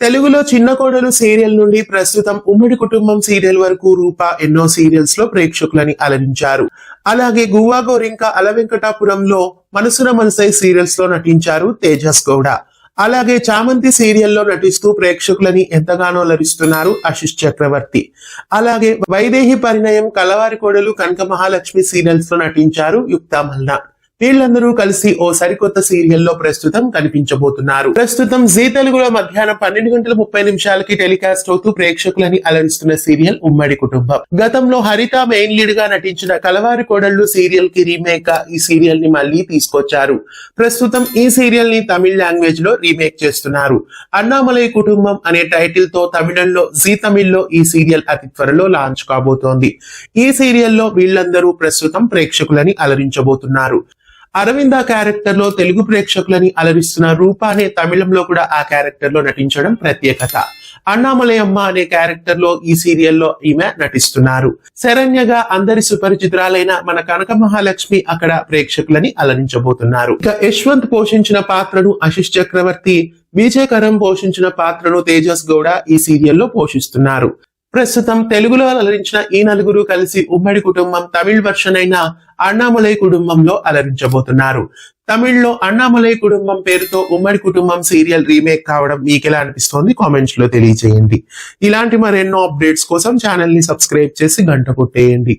తెలుగులో చిన్న కోడలు సీరియల్ నుండి ప్రస్తుతం ఉమ్మడి కుటుంబం సీరియల్ వరకు రూప ఎన్నో సీరియల్స్ లో ప్రేక్షకులని అలరించారు. అలాగే గువ్వా గోరింక అలవెంకటాపురంలో మనసున మనసై సీరియల్స్ లో నటించారు తేజస్ గౌడ. అలాగే చామంతి సీరియల్లో నటిస్తూ ప్రేక్షకులని ఎంతగానో అలరిస్తున్నారు ఆశిష్ చక్రవర్తి. అలాగే వైదేహి పరిణయం, కలవారి కోడలు, కనక మహాలక్ష్మి సీరియల్స్ లో నటించారు యుక్తా మల్నా. వీళ్ళందరూ కలిసి ఓ సరికొత్త సీరియల్లో ప్రస్తుతం కనిపించబోతున్నారు. ప్రస్తుతం జీ తెలుగులో మధ్యాహ్నం 12:30 టెలికాస్ట్ అవుతూ ప్రేక్షకులని అలరిస్తున్న సీరియల్ ఉమ్మడి కుటుంబం. గతంలో హరిత మెయిన్ లీడ్ గా నటించిన కలవారి కోడళ్లు సీరియల్ కి రీమేక్ గా ఈ సీరియల్ ని మళ్ళీ తీసుకొచ్చారు. ప్రస్తుతం ఈ సీరియల్ ని తమిళ లాంగ్వేజ్ లో రీమేక్ చేస్తున్నారు. అన్నామలై కుటుంబం అనే టైటిల్ తో తమిళంలో జీ తమిళ్లో ఈ సీరియల్ అతి త్వరలో లాంచ్ కాబోతోంది. ఈ సీరియల్లో వీళ్ళందరూ ప్రస్తుతం ప్రేక్షకులని అలరించబోతున్నారు. అరవింద క్యారెక్టర్ లో తెలుగు ప్రేక్షకులని అలరిస్తున్న రూపానే తమిళంలో కూడా ఆ క్యారెక్టర్ లో నటించడం ప్రత్యేకత. అన్నామలయమ్మ అనే క్యారెక్టర్ లో ఈ సీరియల్లో ఈమె నటిస్తున్నారు. శరణ్యగా అందరి సుపరిచితురాలైన మన కనక మహాలక్ష్మి అక్కడ ప్రేక్షకులని అలరించబోతున్నారు. ఇక యశ్వంత్ పోషించిన పాత్రను ఆశిష్ చక్రవర్తి, విజయ్ కరం పోషించిన పాత్రను తేజస్ గౌడ ఈ సీరియల్లో పోషిస్తున్నారు. ప్రస్తుతం తెలుగులో అలరించిన ఈ నలుగురు కలిసి ఉమ్మడి కుటుంబం తమిళ్ వర్షన్ అయిన అన్నామలై కుటుంబంలో అలరించబోతున్నారు. తమిళ్లో అన్నామలై కుటుంబం పేరుతో ఉమ్మడి కుటుంబం సీరియల్ రీమేక్ కావడం మీకెలా అనిపిస్తోంది కామెంట్స్ లో తెలియజేయండి. ఇలాంటి మరెన్నో అప్డేట్స్ కోసం ఛానల్ ని సబ్స్క్రైబ్ చేసి గంట కొట్టేయండి.